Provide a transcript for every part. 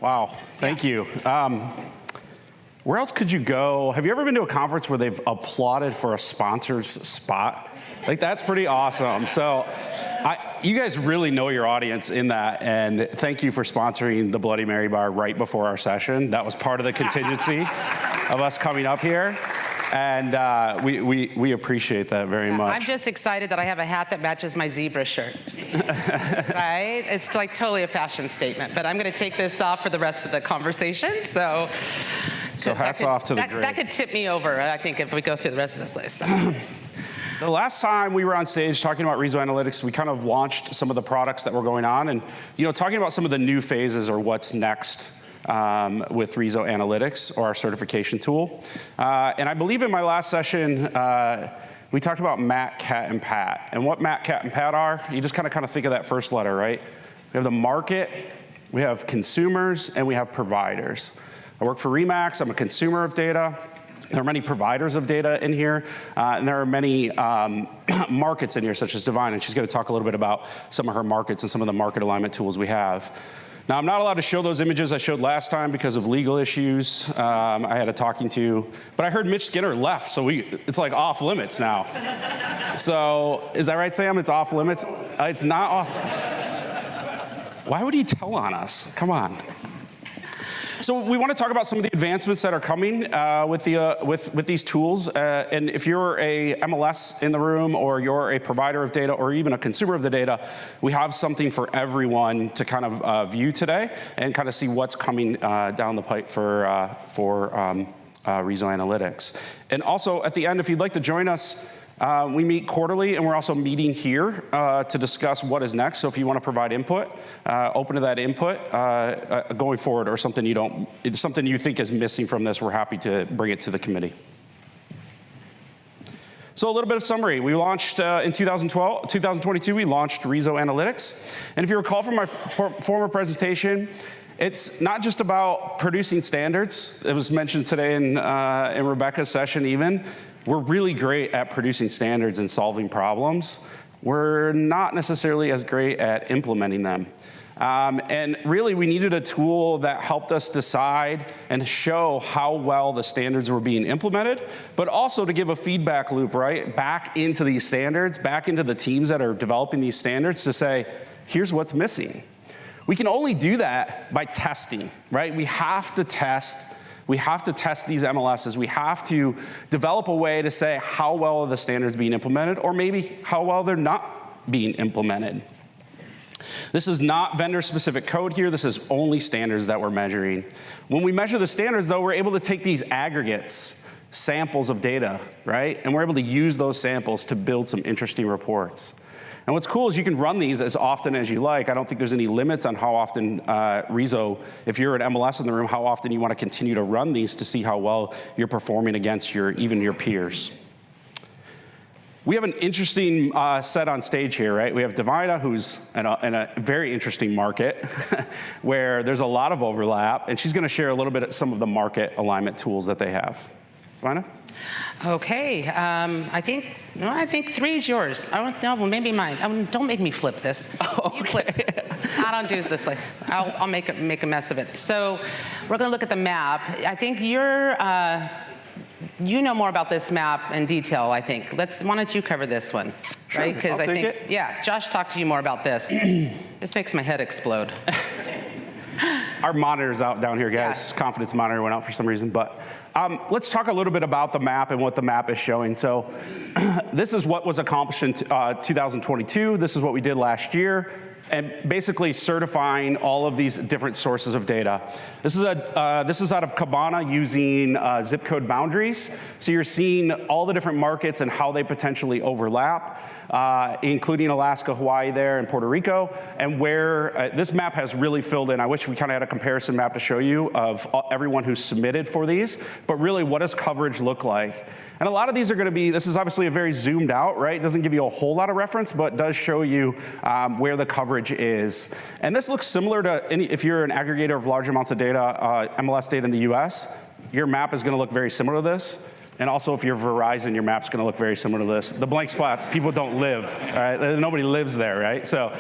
Wow, thank you. Where else could you go? Have you ever been to a conference where they've applauded for a sponsor's spot? Like, that's pretty awesome. So you guys really know your audience in that, and thank you for sponsoring the Bloody Mary bar right before our session. That was part of the contingency of us coming up here. And we appreciate that very much. I'm just excited that I have a hat that matches my zebra shirt. Right? It's like totally a fashion statement, but I'm going to take this off for the rest of the conversation. So hats off to the grid. That could tip me over, I think, if we go through the rest of this list. The last time we were on stage talking about RESO Analytics, we kind of launched some of the products that were going on, and talking about some of the new phases or what's next with RESO Analytics, or our certification tool. And I believe in my last session, we talked about Matt, Cat, and Pat. And what Matt, Cat, and Pat are, you just kind of think of that first letter, right? We have the market, we have consumers, and we have providers. I work for Remax, I'm a consumer of data. There are many providers of data in here, and there are many markets in here, such as DaVina, and she's going to talk a little bit about some of her markets and some of the market alignment tools we have. Now, I'm not allowed to show those images I showed last time because of legal issues I had a talking to, but I heard Mitch Skinner left, so it's like off limits now. So, is that right, Sam? It's off limits? It's not off. Why would he tell on us? Come on. So we want to talk about some of the advancements that are coming with these tools. And if you're a MLS in the room, or you're a provider of data, or even a consumer of the data, we have something for everyone to kind of view today and kind of see what's coming down the pipe for RESO Analytics. And also at the end, if you'd like to join us, we meet quarterly, and we're also meeting here to discuss what is next. So if you want to provide input, open to that input going forward, or something you think is missing from this, we're happy to bring it to the committee. So a little bit of summary. We launched in 2022, we launched RESO Analytics. And if you recall from my former presentation, it's not just about producing standards. It was mentioned today in Rebecca's session even. We're really great at producing standards and solving problems. We're not necessarily as great at implementing them. And really, we needed a tool that helped us decide and show how well the standards were being implemented, but also to give a feedback loop, right, back into these standards, back into the teams that are developing these standards to say, here's what's missing. We can only do that by testing, right? We have to test. We have to test these MLSs. We have to develop a way to say how well are the standards being implemented, or maybe how well they're not being implemented. This is not vendor-specific code here. This is only standards that we're measuring. When we measure the standards, though, we're able to take these aggregates, samples of data, right? And we're able to use those samples to build some interesting reports. And what's cool is you can run these as often as you like. I don't think there's any limits on how often RESO, if you're an MLS in the room, how often you want to continue to run these to see how well you're performing against even your peers. We have an interesting set on stage here, right? We have DaVina, who's in a very interesting market where there's a lot of overlap, and she's going to share a little bit of some of the market alignment tools that they have. DaVina? Okay, I think 3 is yours. Well, maybe mine. Don't make me flip this. Okay. You flip. I don't do this. I'll make a mess of it. So we're going to look at the map. I think you know more about this map in detail, I think. Why don't you cover this one? Sure, right? Because I think, yeah, Josh talked to you more about this. This makes my head explode. Our monitor's out down here, guys. Yeah. Confidence monitor went out for some reason, but let's talk a little bit about the map and what the map is showing. So this is what was accomplished in 2022. This is what we did last year, and basically certifying all of these different sources of data. This is out of Kibana using zip code boundaries. So you're seeing all the different markets and how they potentially overlap, including Alaska, Hawaii there, and Puerto Rico, and where this map has really filled in. I wish we kind of had a comparison map to show you of everyone who's submitted for these, but really, what does coverage look like? And a lot of these are going to be, this is obviously a very zoomed out, right? It doesn't give you a whole lot of reference, but does show you where the coverage is. And this looks similar to if you're an aggregator of large amounts of data, MLS data in the US, your map is going to look very similar to this. And also, if you're Verizon, your map's going to look very similar to this. The blank spots, people don't live, right? Nobody lives there, right? So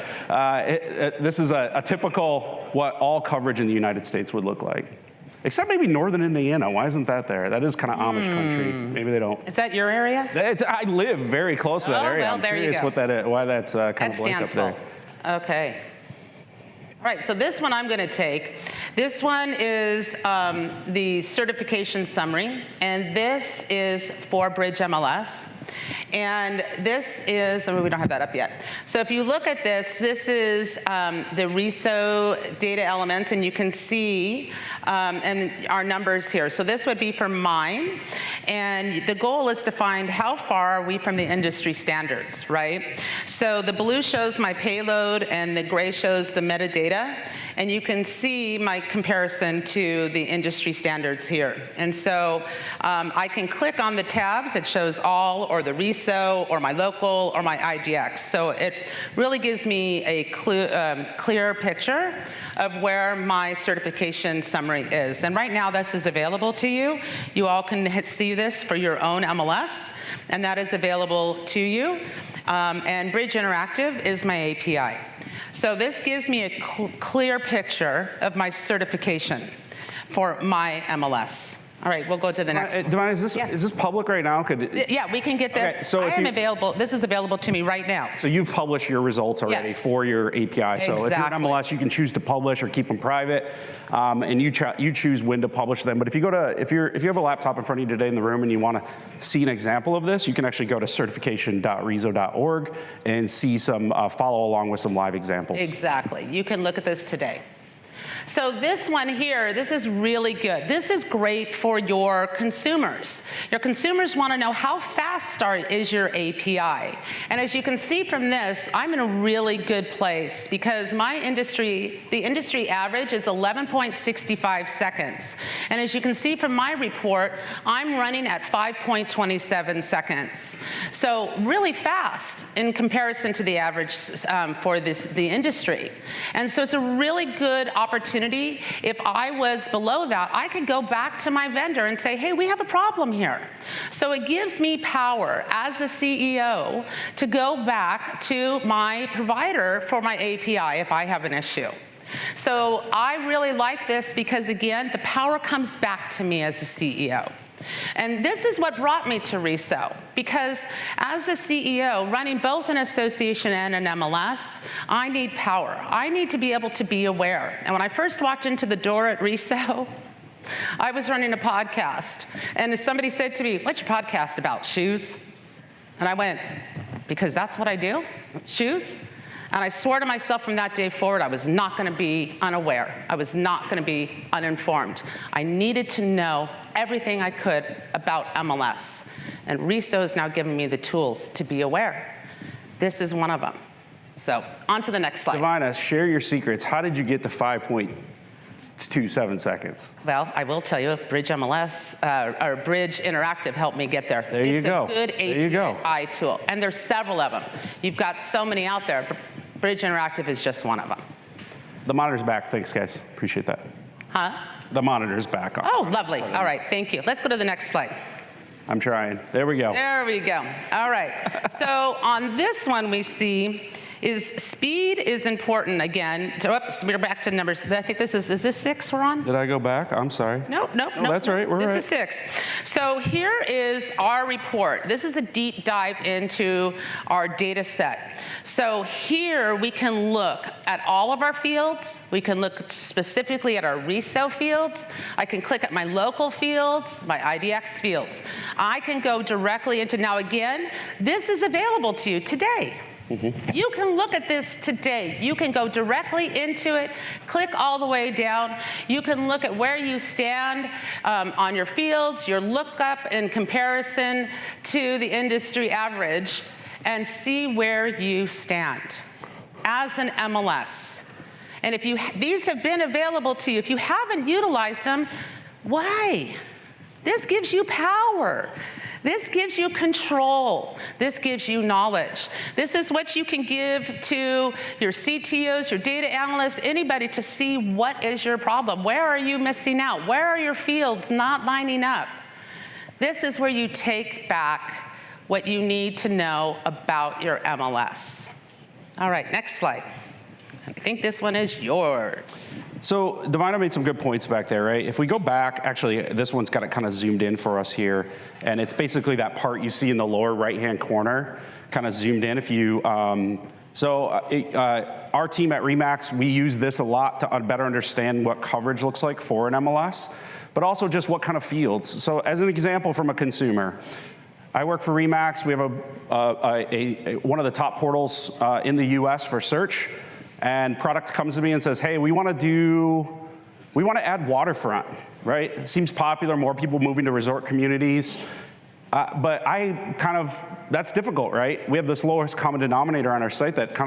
this is a typical what all coverage in the United States would look like. Except maybe northern Indiana. Why isn't that there? That is kind of Amish country. Maybe they don't. Is that your area? I live very close to that area. Well, I'm there curious you go. what that is, why that's kind of blank up there. Okay. All right, so this one I'm going to take. This one is the certification summary, and this is for bridgeMLS. And this is, we don't have that up yet. So if you look at this, this is the RESO data elements, and you can see and our numbers here. So this would be for mine, and the goal is to find how far are we from the industry standards, right? So the blue shows my payload, and the gray shows the metadata. And you can see my comparison to the industry standards here. And so I can click on the tabs. It shows all, or the RESO, or my local, or my IDX. So it really gives me a clear picture of where my certification summary is. And right now, this is available to you. You all can see this for your own MLS, and that is available to you. And Bridge Interactive is my API. So this gives me a clear picture of my certification for my MLS. All right, we'll go to the next one. DaVina, is this public right now? Yeah, we can get this. Okay, so I am available. This is available to me right now. So you've published your results already for your API. So if you're an MLS, you can choose to publish or keep them private, and you choose when to publish them. But if you go to if you have a laptop in front of you today in the room and you want to see an example of this, you can actually go to certification.reso.org and see some follow along with some live examples. Exactly. You can look at this today. So this one here, this is really good. This is great for your consumers. Your consumers want to know how fast is your API. And as you can see from this, I'm in a really good place because the industry average is 11.65 seconds. And as you can see from my report, I'm running at 5.27 seconds. So really fast in comparison to the average for the industry. And so it's a really good opportunity. If I was below that, I could go back to my vendor and say, hey, we have a problem here. So it gives me power as a CEO to go back to my provider for my API if I have an issue. So I really like this because, again, the power comes back to me as a CEO. And this is what brought me to RESO, because as a CEO, running both an association and an MLS, I need power. I need to be able to be aware. And when I first walked into the door at RESO, I was running a podcast. And somebody said to me, what's your podcast about? Shoes? And I went, because that's what I do? Shoes? And I swore to myself from that day forward, I was not going to be unaware. I was not going to be uninformed. I needed to know everything I could about MLS. And RESO is now giving me the tools to be aware. This is one of them. So on to the next slide. DaVina, share your secrets. How did you get to 5.27 seconds? Well, I will tell you, bridgeMLS, or Bridge Interactive helped me get there. There you go. It's a good API tool. And there's several of them. You've got so many out there. Bridge Interactive is just one of them. The monitor's back. Thanks, guys. Appreciate that. Huh? The monitor's back. Oh, lovely. All right, thank you. Let's go to the next slide. I'm trying. There we go. There we go. All right. So on this one we see is speed is important again. Oops, we're back to numbers. I think is this 6 we're on? Did I go back? I'm sorry. No, that's right. We're right. This is 6. So here is our report. This is a deep dive into our data set. So here we can look at all of our fields. We can look specifically at our RESO fields. I can click at my local fields, my IDX fields. I can go directly into, now again, this is available to you today. Mm-hmm. You can look at this today. You can go directly into it, click all the way down. You can look at where you stand on your fields, your lookup in comparison to the industry average, and see where you stand as an MLS. And if these have been available to you, if you haven't utilized them, why? This gives you power. This gives you control. This gives you knowledge. This is what you can give to your CTOs, your data analysts, anybody to see what is your problem. Where are you missing out? Where are your fields not lining up? This is where you take back what you need to know about your MLS. All right, next slide. I think this one is yours. So DaVina made some good points back there, right? If we go back, actually, this one's got it kind of zoomed in for us here, and it's basically that part you see in the lower right-hand corner, kind of zoomed in. If you, our team at Remax, we use this a lot to better understand what coverage looks like for an MLS, but also just what kind of fields. So as an example from a consumer, I work for Remax. We have one of the top portals in the US for search. And product comes to me and says, hey, we want to add waterfront, right? It seems popular, more people moving to resort communities. But that's difficult, right? We have this lowest common denominator on our site that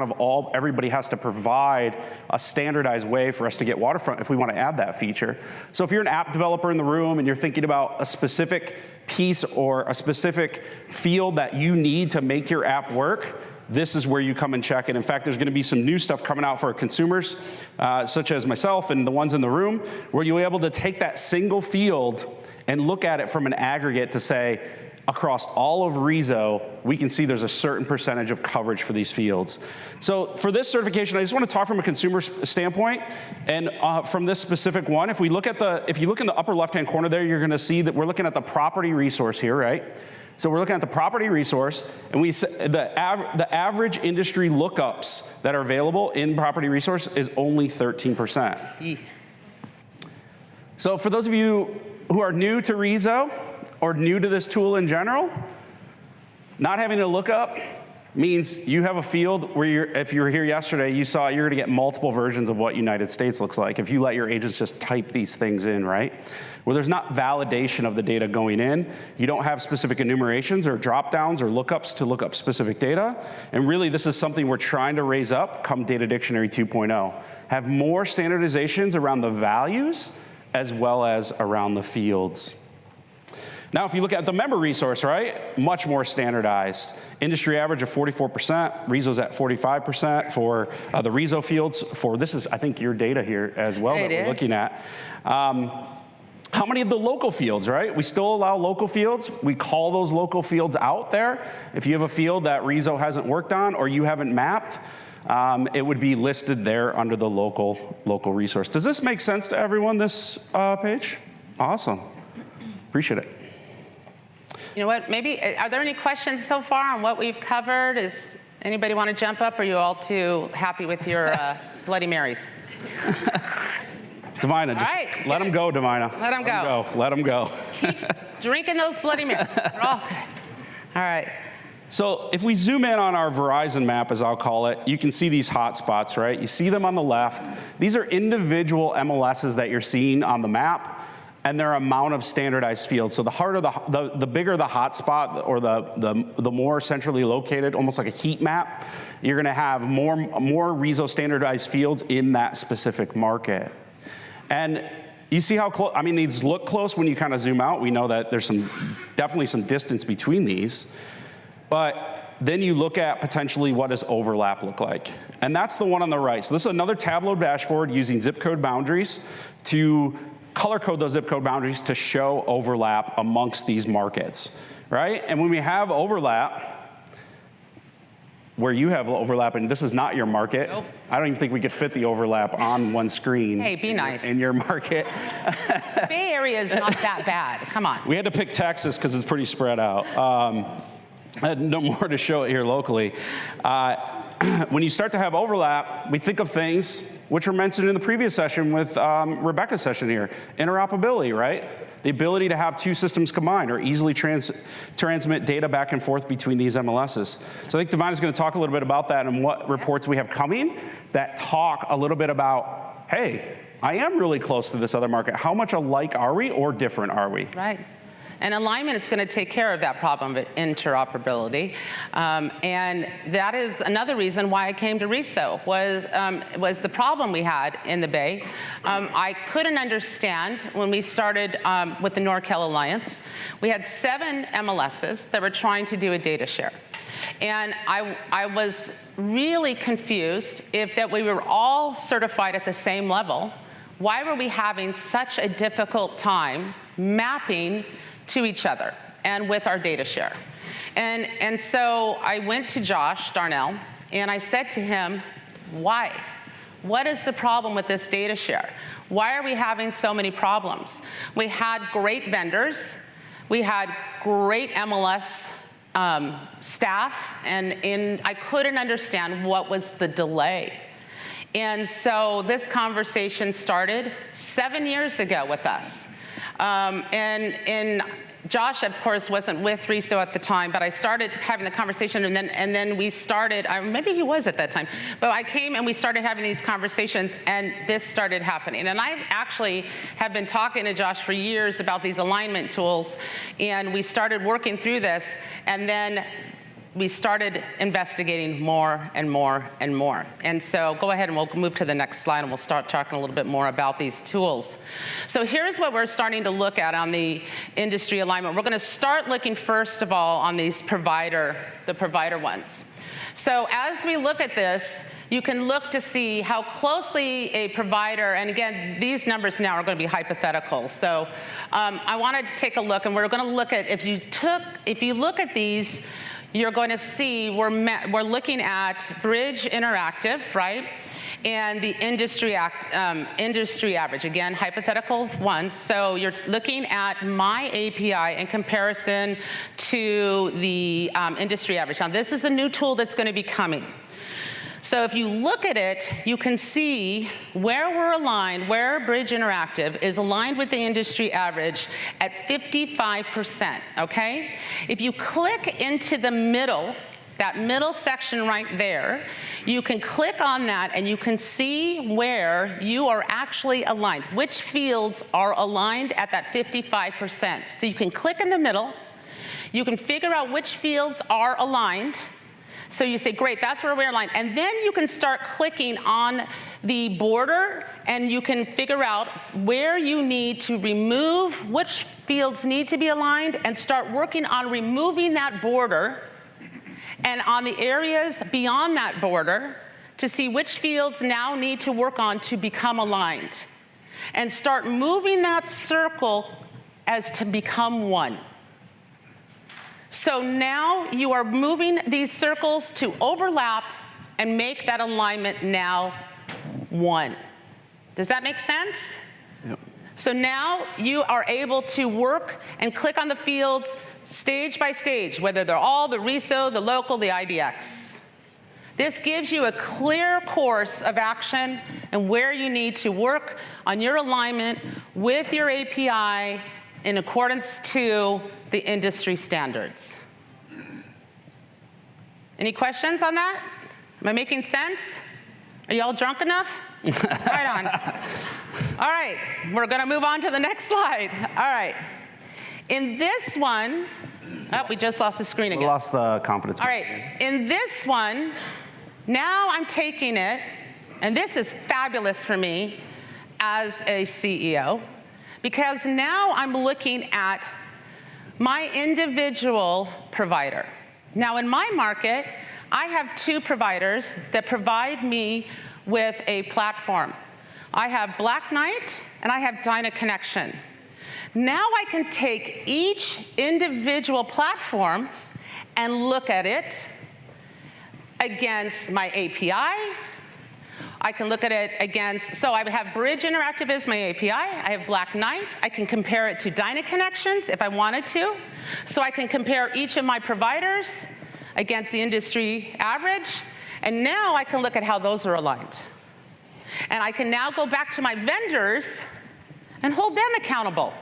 everybody has to provide a standardized way for us to get waterfront if we want to add that feature. So if you're an app developer in the room and you're thinking about a specific piece or a specific field that you need to make your app work, this is where you come and check it. In fact, there's going to be some new stuff coming out for consumers, such as myself and the ones in the room, where you'll be able to take that single field and look at it from an aggregate to say, across all of RESO, we can see there's a certain percentage of coverage for these fields. So for this certification, I just want to talk from a consumer standpoint, and from this specific one, if you look in the upper left-hand corner there, you're going to see that we're looking at the property resource here, right? So we're looking at the property resource, and the average industry lookups that are available in property resource is only 13%. So for those of you who are new to RESO or new to this tool in general, not having to look up means you have a field where if you were here yesterday, you saw you're going to get multiple versions of what United States looks like if you let your agents just type these things in, right? Where there's not validation of the data going in, you don't have specific enumerations or drop-downs or lookups to look up specific data, and really this is something we're trying to raise up come Data Dictionary 2.0. Have more standardizations around the values as well as around the fields. Now, if you look at the member resource, right, much more standardized. Industry average of 44%, RESO's at 45% for the RESO fields. This is, I think, your data here as well that we're looking at. How many of the local fields, right? We still allow local fields. We call those local fields out there. If you have a field that RESO hasn't worked on or you haven't mapped, it would be listed there under the local resource. Does this make sense to everyone, this page? Awesome. Appreciate it. You know what, maybe, are there any questions so far on what we've covered? Does anybody want to jump up, or are you all too happy with your Bloody Marys? DaVina, just let them go, DaVina. Let them go. Let them go. Keep drinking those Bloody Marys. They're all good. All right. So if we zoom in on our Verizon map, as I'll call it, you can see these hot spots, right? You see them on the left. These are individual MLSs that you're seeing on the map, and their amount of standardized fields. So the harder the bigger the hotspot, or the more centrally located, almost like a heat map, you're going to have more RESO standardized fields in that specific market. And you see how close, I mean, these look close when you kind of zoom out. We know that there's definitely some distance between these, but then you look at potentially what does overlap look like. And that's the one on the right. So this is another Tableau dashboard using zip code boundaries to color code those zip code boundaries to show overlap amongst these markets, right? And when we have overlap, where you have overlap, and this is not your market, nope. I don't even think we could fit the overlap on one screen. Hey, be nice. In your market. Bay Area is not that bad, come on. We had to pick Texas because it's pretty spread out. I had no more to show it here locally. When you start to have overlap, we think of things which were mentioned in the previous session with Rebecca's session here. Interoperability, right? The ability to have two systems combined or easily transmit data back and forth between these MLSs. So I think DaVina's going to talk a little bit about that and what reports we have coming that talk a little bit about, hey, I am really close to this other market. How much alike are we or different are we? Right. And alignment is going to take care of that problem of interoperability. And that is another reason why I came to RESO, was the problem we had in the Bay. I couldn't understand when we started with the NorCal Alliance. We had 7 MLSs that were trying to do a data share. And I was really confused that we were all certified at the same level. Why were we having such a difficult time mapping to each other and with our data share. And so I went to Josh Darnell, and I said to him, why? What is the problem with this data share? Why are we having so many problems? We had great vendors. We had great MLS staff, and I couldn't understand what was the delay. And so this conversation started 7 years ago with us. And Josh, of course, wasn't with RESO at the time, but I started having the conversation, and then we started, maybe he was at that time, but I came and we started having these conversations, and this started happening. And I actually have been talking to Josh for years about these alignment tools, and we started working through this, and then we started investigating more and more and more. And so go ahead and we'll move to the next slide, and we'll start talking a little bit more about these tools. So here's what we're starting to look at on the industry alignment. We're going to start looking first of all on these the provider ones. So as we look at this, you can look to see how closely a provider, and again, these numbers now are going to be hypothetical. So I wanted to take a look, and we're going to look at, if you look at these, you're going to see we're looking at Bridge Interactive, right? And the industry average, again, hypothetical ones. So you're looking at my API in comparison to the industry average. Now, this is a new tool that's going to be coming. So if you look at it, you can see where we're aligned, where Bridge Interactive is aligned with the industry average at 55%, okay? If you click into the middle, that middle section right there, you can click on that and you can see where you are actually aligned, which fields are aligned at that 55%. So you can click in the middle, you can figure out which fields are aligned. So you say, great, that's where we're aligned. And then you can start clicking on the border, and you can figure out where you need to remove, which fields need to be aligned, and start working on removing that border, and on the areas beyond that border to see which fields now need to work on to become aligned. And start moving that circle as to become one. So now you are moving these circles to overlap and make that alignment now one. Does that make sense? Yep. So now you are able to work and click on the fields stage by stage, whether they're all the RESO, the local, the IDX. This gives you a clear course of action and where you need to work on your alignment with your API in accordance to the industry standards. Any questions on that? Am I making sense? Are you all drunk enough? Right on. All right, we're going to move on to the next slide. All right. In this one, oh, we just lost the screen again. We lost the confidence. All right, in this one, now I'm taking it, and this is fabulous for me as a CEO, because now I'm looking at my individual provider. Now in my market, I have two providers that provide me with a platform. I have Black Knight and I have DaVina Connection. Now I can take each individual platform and look at it against my API. I can look at it against, so I have Bridge Interactive as my API. I have Black Knight. I can compare it to DaVina Connections if I wanted to. So I can compare each of my providers against the industry average. And now I can look at how those are aligned. And I can now go back to my vendors and hold them accountable.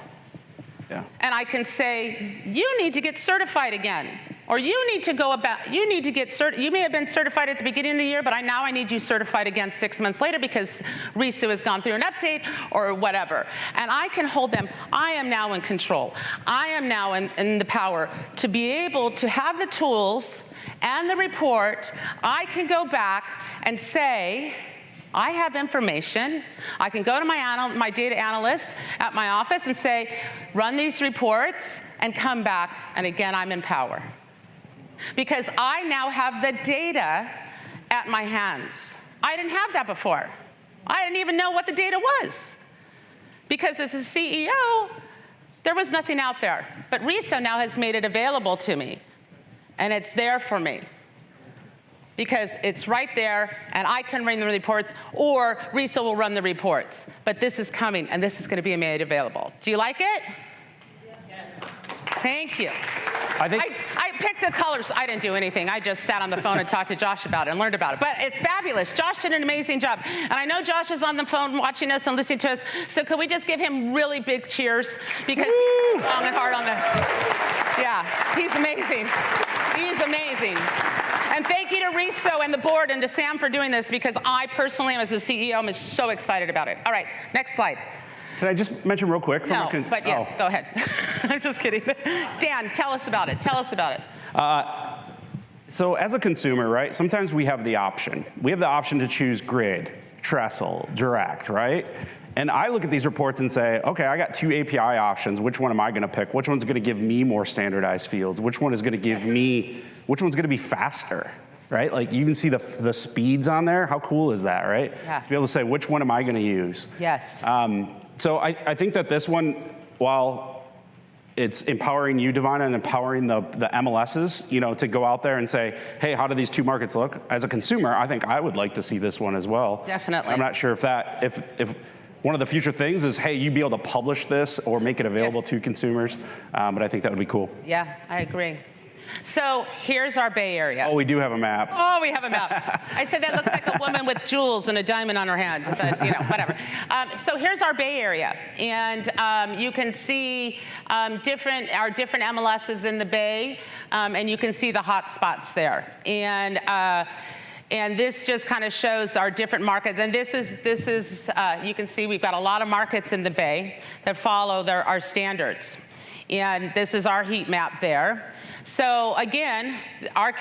Yeah. And I can say, you need to get certified again. Or you need to go about, you need to get certified. You may have been certified at the beginning of the year, but now I need you certified again 6 months later because RESO has gone through an update or whatever. And I can hold them. I am now in control. I am now in the power to be able to have the tools and the report. I can go back and say, I have information. I can go to my data analyst at my office and say, run these reports and come back. And again, I'm in power. Because I now have the data at my hands. I didn't have that before. I didn't even know what the data was. Because as a CEO, There was nothing out there, but RESO now has made it available to me, and it's there for me. Because it's right there, and I can run the reports, or RESO will run the reports. But this is coming, and this is going to be made available. Do you like it? Yes. Thank you. I picked the colors. I didn't do anything. I just sat on the phone and talked to Josh about it and learned about it. But it's fabulous. Josh did an amazing job. And I know Josh is on the phone watching us and listening to us. So could we just give him really big cheers? Because he's long and hard on this. Yeah, he's amazing. He's amazing. And thank you to RESO and the board and to Sam for doing this, because I personally, as the CEO, am so excited about it. All right, next slide. Can I just mention real quick? No, but yes, go ahead. I'm just kidding. Dan, tell us about it. Tell us about it. So as a consumer, right, sometimes we have the option. We have the option to choose grid, trestle, direct, right? And I look at these reports and say, okay, I got 2 API options. Which one am I going to pick? Which one's going to give me more standardized fields? Which one is going to give me, which one's going to be faster, right? Like you can see the speeds on there. How cool is that, right? Yeah. To be able to say, which one am I going to use? Yes. So I think that this one, while it's empowering you, DaVina, and empowering the MLSs, you know, to go out there and say, hey, how do these 2 markets look? As a consumer, I think I would like to see this one as well. Definitely. I'm not sure if one of the future things is, hey, you'd be able to publish this or make it available to consumers, but I think that would be cool. Yeah, I agree. So here's our Bay Area. Oh, we do have a map. Oh, we have a map. I said that looks like a woman with jewels and a diamond on her hand, but you know, whatever. So here's our Bay Area, and you can see our different MLSs in the Bay, and you can see the hot spots there. And this just kind of shows our different markets. And this is you can see we've got a lot of markets in the Bay that follow our standards. And this is our heat map there. So again, our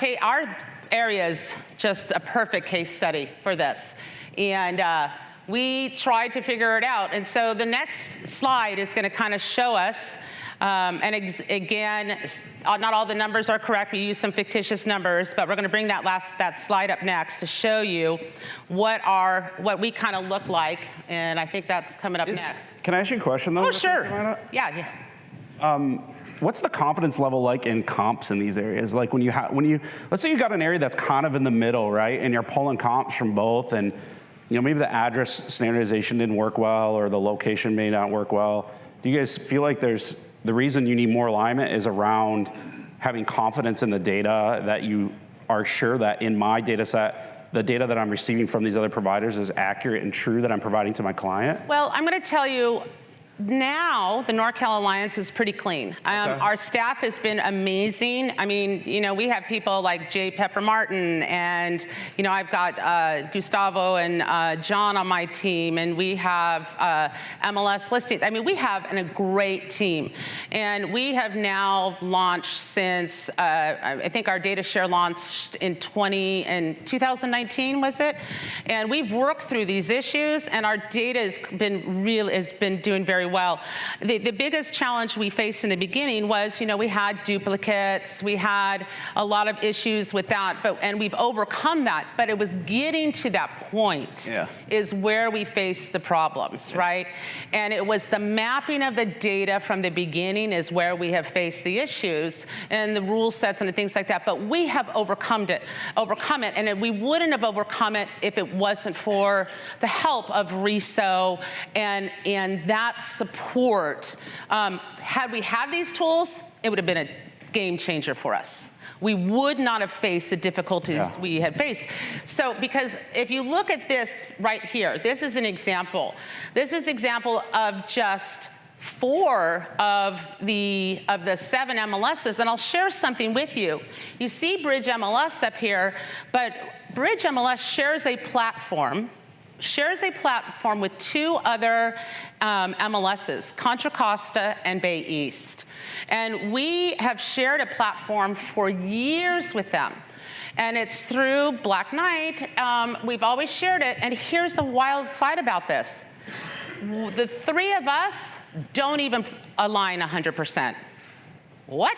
area is just a perfect case study for this. And we tried to figure it out. And so the next slide is going to kind of show us, again, not all the numbers are correct. We use some fictitious numbers, but we're going to bring that slide up next to show you what we kind of look like. And I think that's coming up next. Can I ask you a question, though? Oh, sure. Yeah. What's the confidence level like in comps in these areas? Like when you let's say you got an area that's kind of in the middle, right? And you're pulling comps from both, and you know maybe the address standardization didn't work well, or the location may not work well. Do you guys feel like the reason you need more alignment is around having confidence in the data, that you are sure that in my data set, the data that I'm receiving from these other providers is accurate and true that I'm providing to my client? Well, I'm going to tell you, now, the NorCal Alliance is pretty clean. Okay. Our staff has been amazing. I mean, you know, we have people like Jay Pepper Martin, and, you know, I've got Gustavo and John on my team, and we have MLS listings. I mean, we have a great team. And we have now launched since, I think our data share launched in 2019, was it? And we've worked through these issues, and our data has been doing very well. The biggest challenge we faced in the beginning was, you know, we had duplicates, we had a lot of issues with that, and we've overcome that, but it was getting to that point is where we faced the problems, right? And it was the mapping of the data from the beginning is where we have faced the issues, and the rule sets and the things like that, but we have overcome it, and we wouldn't have overcome it if it wasn't for the help of RESO and that support. Had we had these tools, it would have been a game changer for us. We would not have faced the difficulties we had faced. So, because if you look at this right here, this is an example. This is an example of just 4 of the 7 MLSs, and I'll share something with you. You see bridgeMLS up here, but bridgeMLS shares a platform with 2 other MLSs, Contra Costa and Bay East. And we have shared a platform for years with them. And it's through Black Knight. We've always shared it. And here's a wild side about this. The 3 of us don't even align 100%. What?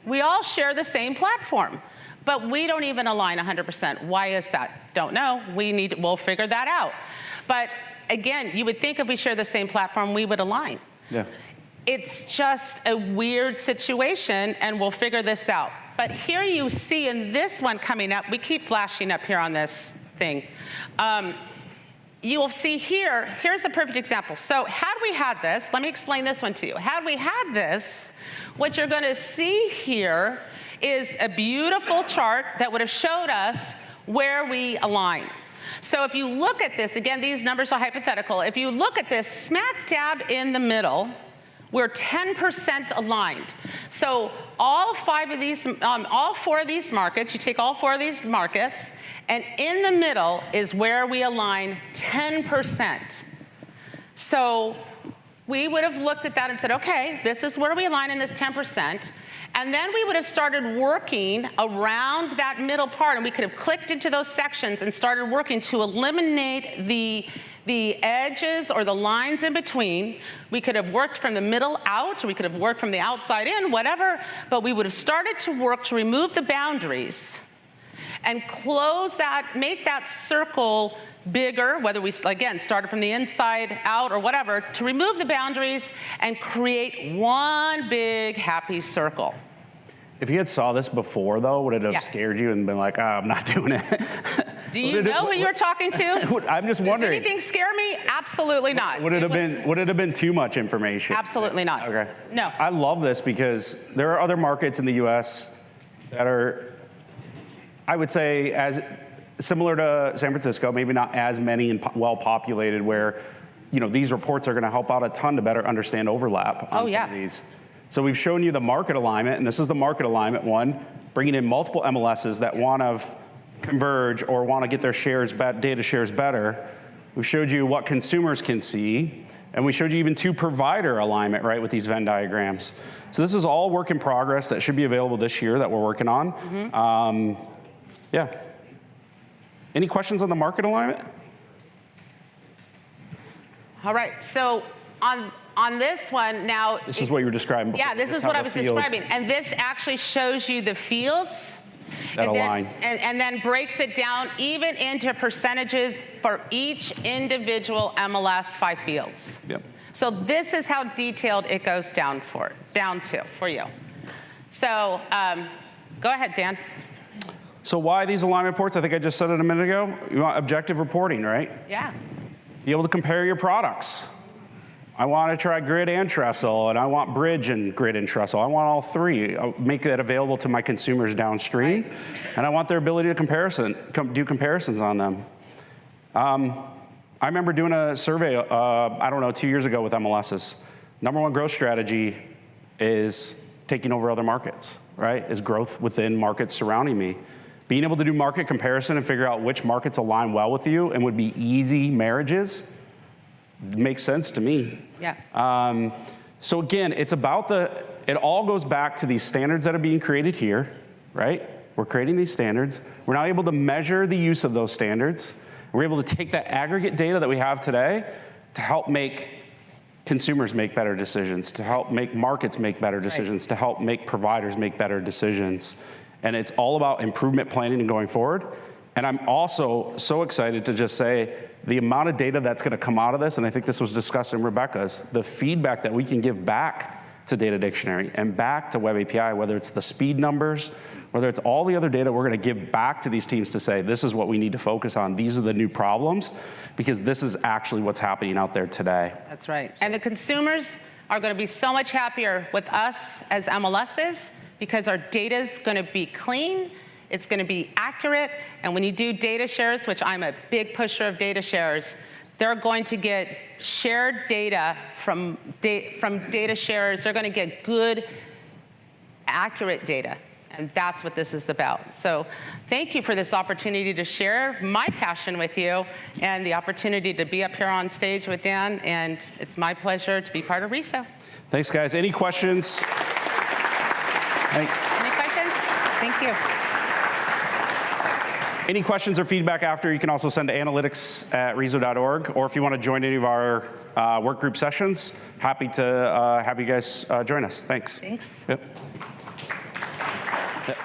We all share the same platform, but we don't even align 100%. Why is that? Don't know. We'll figure that out. But again, you would think if we share the same platform, we would align. Yeah. it's just a weird situation, and we'll figure this out. But here you see in this one coming up, we keep flashing up here on this thing. You will see here, here's a perfect example. So had we had this, let me explain this one to you. Had we had this, what you're gonna see here is a beautiful chart that would have showed us where we align. So if you look at this, again, these numbers are hypothetical. If you look at this smack dab in the middle, we're 10% aligned. So all four of these markets, you take all four of these markets, and in the middle is where we align 10%. So we would have looked at that and said, okay, this is where we align in this 10%. And then we would have started working around that middle part, and we could have clicked into those sections and started working to eliminate the edges or the lines in between. We could have worked from the middle out, or we could have worked from the outside in, whatever, but we would have started to work to remove the boundaries and close that, make that circle bigger, whether we, again, started from the inside out or whatever, to remove the boundaries and create one big happy circle. If you had saw this before, though, would it have scared you and been like, I'm not doing it? Do you know who you're talking to? I'm just wondering. Does anything scare me? Absolutely not. Would it have been too much information? Absolutely not. Okay. No. I love this because there are other markets in the U.S. that are, I would say, as similar to San Francisco, maybe not as many and well populated, where these reports are going to help out a ton to better understand overlap on some of these. So we've shown you the market alignment, and this is the market alignment one, bringing in multiple MLSs that want to converge or want to get their data shares better. We've showed you what consumers can see, and we showed you even two provider alignment, right, with these Venn diagrams. So this is all work in progress that should be available this year that we're working on. Mm-hmm. Yeah. Any questions on the market alignment? All right, so on this one now. This is what you were describing before. Yeah, this is what I was describing. And this actually shows you the fields. That align. And then breaks it down even into percentages for each individual MLS 5 fields. Yep. So this is how detailed it goes down to for you. So go ahead, Dan. So why these alignment reports? I think I just said it a minute ago. You want objective reporting, right? Yeah. Be able to compare your products. I want to try grid and trestle, and I want bridge and grid and trestle. I want all three. I'll make that available to my consumers downstream, right. And I want their ability to do comparisons on them. I remember doing a survey, 2 years ago with MLSs. Number one growth strategy is taking over other markets, right? Is growth within markets surrounding me. Being able to do market comparison and figure out which markets align well with you and would be easy marriages makes sense to me. Yeah. So again, it all goes back to these standards that are being created here, right? We're creating these standards. We're now able to measure the use of those standards. We're able to take that aggregate data that we have today to help make consumers make better decisions, to help make markets make better decisions, right. To help make providers make better decisions. And it's all about improvement planning and going forward. And I'm also so excited to just say the amount of data that's going to come out of this, and I think this was discussed in Rebecca's, the feedback that we can give back to Data Dictionary and back to Web API, whether it's the speed numbers, whether it's all the other data we're going to give back to these teams to say, this is what we need to focus on. These are the new problems, because this is actually what's happening out there today. That's right. And the consumers are going to be so much happier with us as MLSs because our data is going to be clean. It's going to be accurate, and when you do data shares, which I'm a big pusher of data shares, they're going to get shared data from data sharers. They're going to get good, accurate data, and that's what this is about. So thank you for this opportunity to share my passion with you and the opportunity to be up here on stage with Dan, and it's my pleasure to be part of RESO. Thanks, guys. Any questions? Thanks. Any questions? Thank you. Any questions or feedback after, you can also send to analytics@reso.org, or if you want to join any of our work group sessions, happy to have you guys join us. Thanks. Thanks. Yep. Yep.